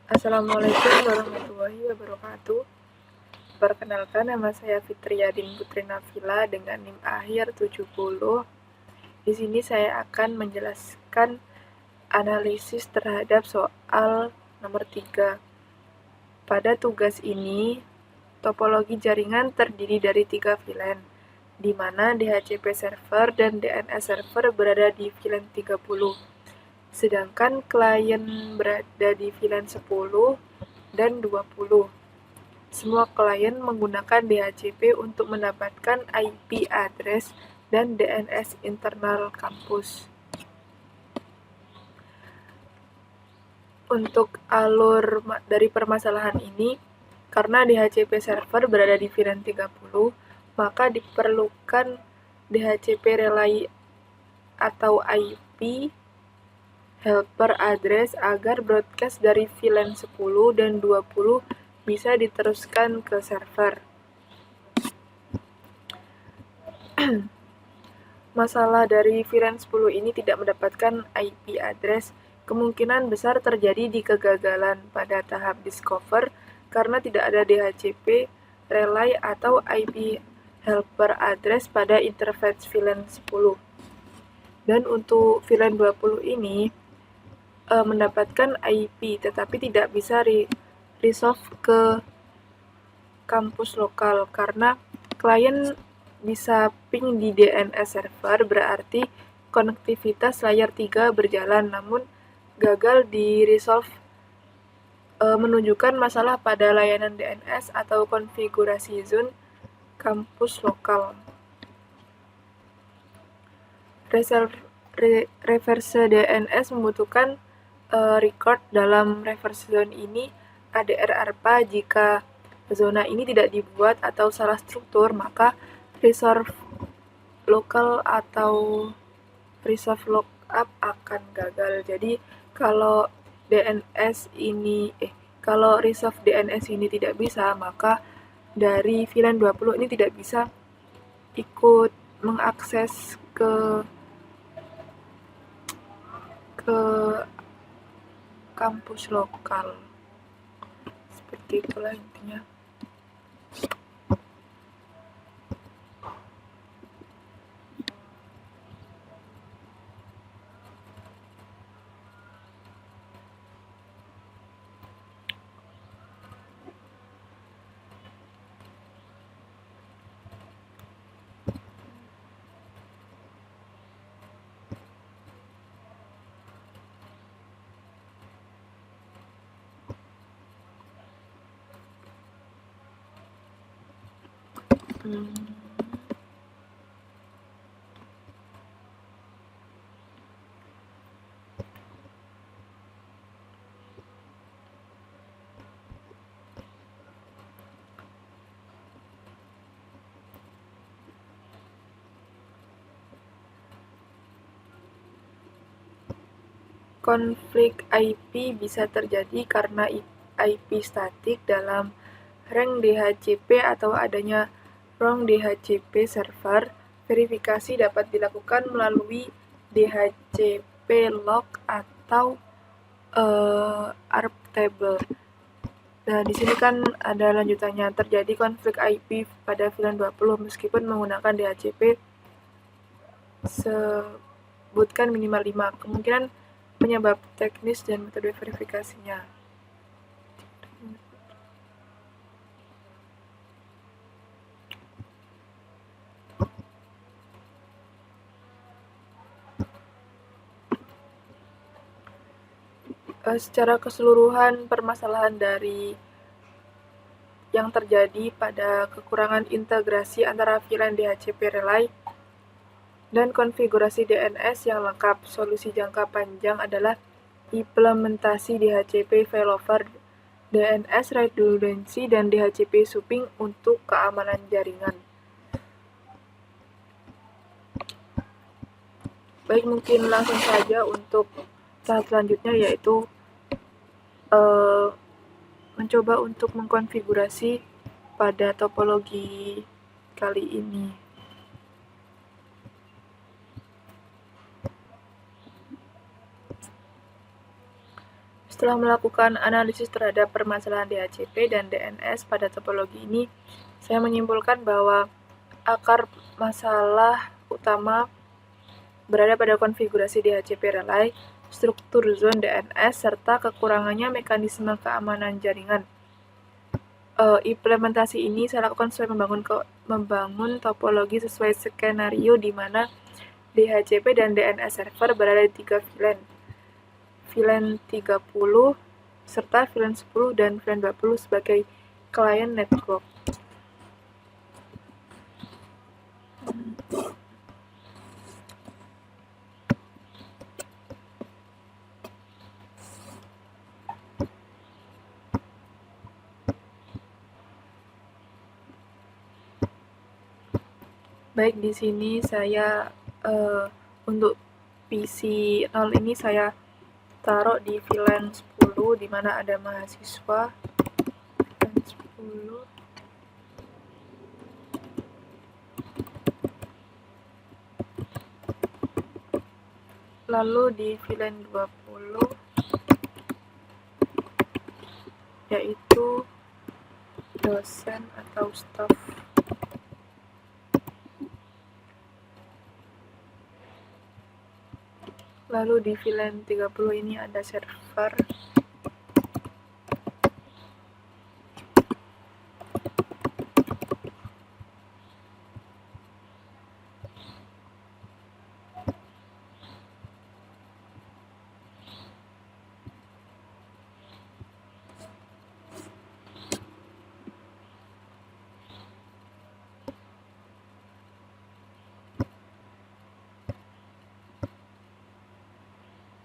Assalamualaikum warahmatullahi wabarakatuh. Perkenalkan, nama saya Fitriadin Putri Nafila dengan NIM akhir 70. Di sini saya akan menjelaskan analisis terhadap soal nomor 3. Pada tugas ini, topologi jaringan terdiri dari 3 VLAN, di mana DHCP server dan DNS server berada di VLAN 30. Sedangkan klien berada di VLAN 10 dan 20. Semua klien menggunakan DHCP untuk mendapatkan IP address dan DNS internal kampus. Untuk alur dari permasalahan ini, karena DHCP server berada di VLAN 30, maka diperlukan DHCP relay atau IP helper address agar broadcast dari VLAN 10 dan 20 bisa diteruskan ke server. Masalah dari VLAN 10 ini tidak mendapatkan IP address kemungkinan besar terjadi di kegagalan pada tahap discover karena tidak ada DHCP relay atau IP helper address pada interface VLAN 10. Dan untuk VLAN 20 ini mendapatkan IP tetapi tidak bisa resolve ke kampus lokal karena klien bisa ping di DNS server, berarti konektivitas layer 3 berjalan namun gagal di resolve, menunjukkan masalah pada layanan DNS atau konfigurasi zone kampus lokal. Reverse DNS membutuhkan record dalam reverse zone ini ADR ARPA. Jika zona ini tidak dibuat atau salah struktur, maka resolve local atau resolve lookup akan gagal. Jadi kalau resolve DNS ini tidak bisa, maka dari VLAN 20 ini tidak bisa ikut mengakses ke kampus lokal. Seperti itulah intinya. Konflik IP bisa terjadi karena IP statik dalam rank DHCP atau adanya wrong DHCP server. Verifikasi dapat dilakukan melalui DHCP log atau ARP table. Nah, di sini kan ada lanjutannya, terjadi konflik IP pada VLAN 20 meskipun menggunakan DHCP sebutkan minimal 5. Kemungkinan penyebab teknis dan metode verifikasinya. Secara keseluruhan permasalahan dari yang terjadi pada kekurangan integrasi antara VLAN DHCP relay dan konfigurasi DNS yang lengkap. Solusi jangka panjang adalah implementasi DHCP failover, DNS redundancy, dan DHCP sweeping untuk keamanan jaringan. Baik, mungkin langsung saja untuk tahap selanjutnya, yaitu mencoba untuk mengkonfigurasi pada topologi kali ini. Setelah melakukan analisis terhadap permasalahan DHCP dan DNS pada topologi ini, saya menyimpulkan bahwa akar masalah utama berada pada konfigurasi DHCP relay, struktur zone DNS, serta kekurangannya mekanisme keamanan jaringan. Implementasi ini saya lakukan sesuai membangun topologi sesuai skenario di mana DHCP dan DNS server berada di 3 VLAN. VLAN 30 serta VLAN 10 dan VLAN 20 sebagai client network. Baik, di sini saya untuk PC 0 ini saya taruh di VLAN 10 di mana ada mahasiswa. VLAN 10. Lalu di VLAN 20 yaitu dosen atau staff. Lalu di VLAN 30 ini ada server.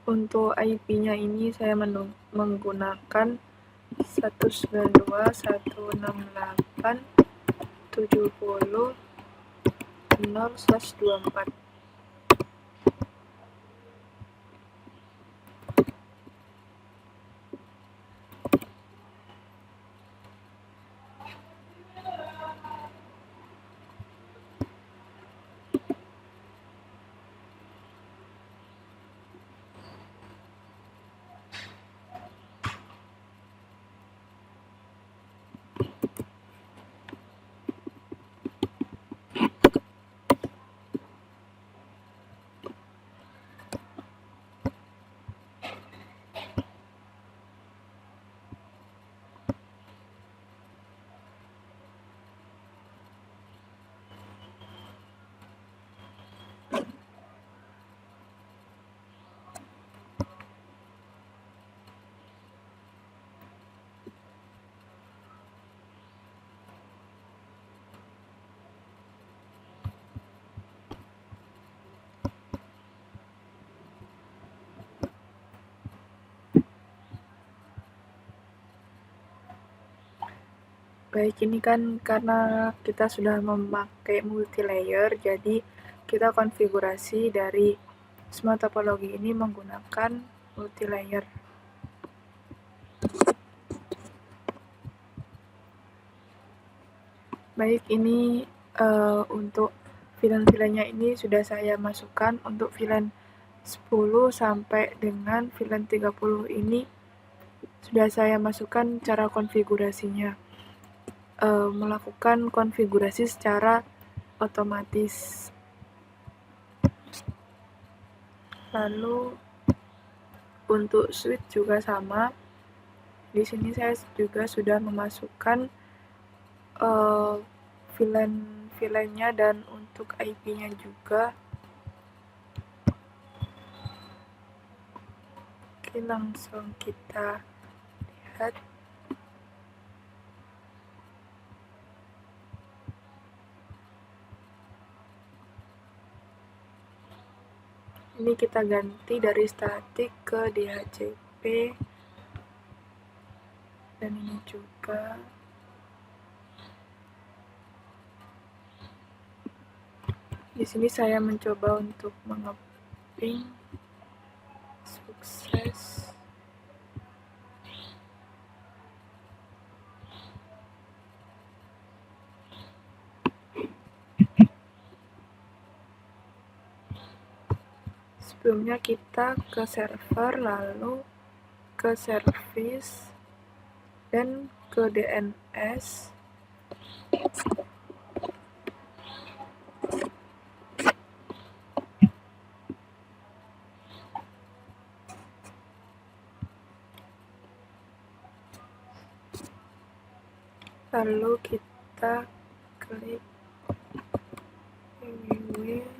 Untuk IP-nya ini saya menggunakan 192.168.70.0/24. Baik, ini kan karena kita sudah memakai multilayer, jadi kita konfigurasi dari semua topologi ini menggunakan multilayer. Baik, ini untuk VLAN-VLAN-nya ini sudah saya masukkan. Untuk VLAN 10 sampai dengan VLAN 30 ini sudah saya masukkan cara konfigurasinya. Melakukan konfigurasi secara otomatis. Lalu untuk switch juga sama. Di sini saya juga sudah memasukkan VLAN-nya dan untuk IP-nya juga. Oke, langsung kita lihat. Ini kita ganti dari statik ke DHCP. Dan ini juga. Di sini saya mencoba untuk mengeping. Sukses. Sebelumnya kita ke server, lalu ke service dan ke DNS. Lalu kita klik www.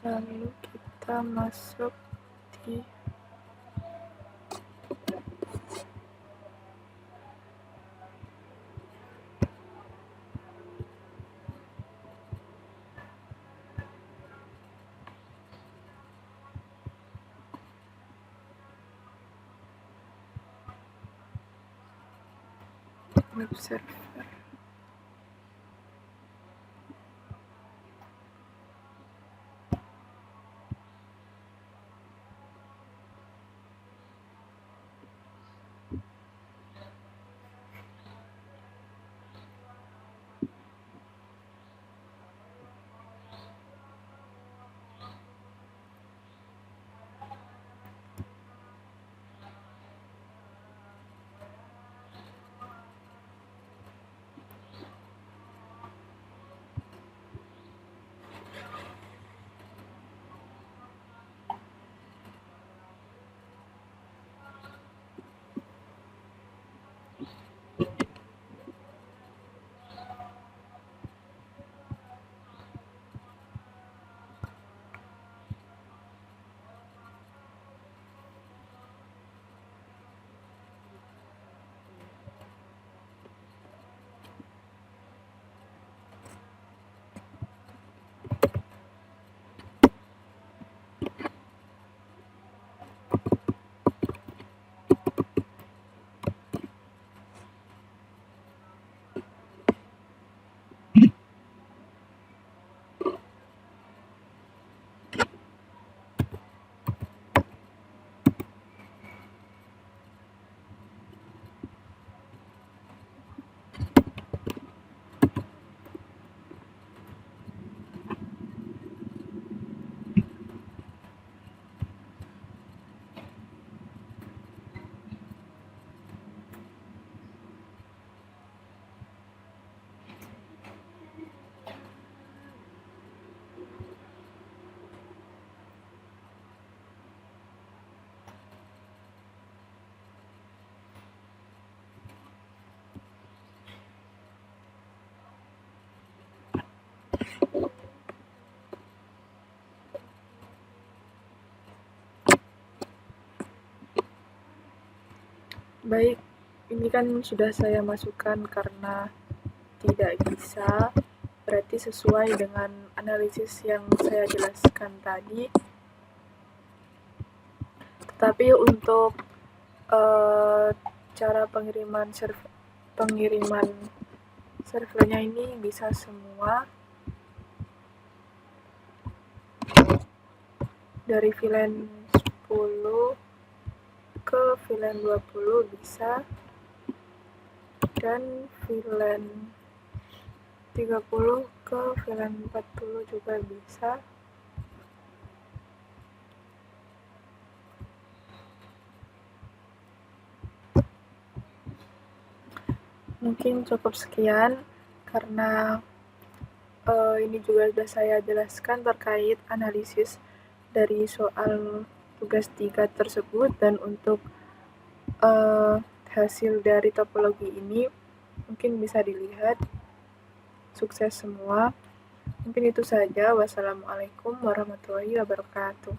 Lalu kita masuk di web server. Baik, ini kan sudah saya masukkan karena tidak bisa, berarti sesuai dengan analisis yang saya jelaskan tadi. Tetapi untuk cara pengiriman servernya ini bisa semua, dari VLAN 10 ke VLAN 20 bisa, dan VLAN 30 ke VLAN 40 juga bisa. Mungkin cukup sekian, karena ini juga sudah saya jelaskan terkait analisis dari soal tugas 3 tersebut, dan untuk hasil dari topologi ini mungkin bisa dilihat. Sukses semua. Mungkin itu saja. Wassalamualaikum warahmatullahi wabarakatuh.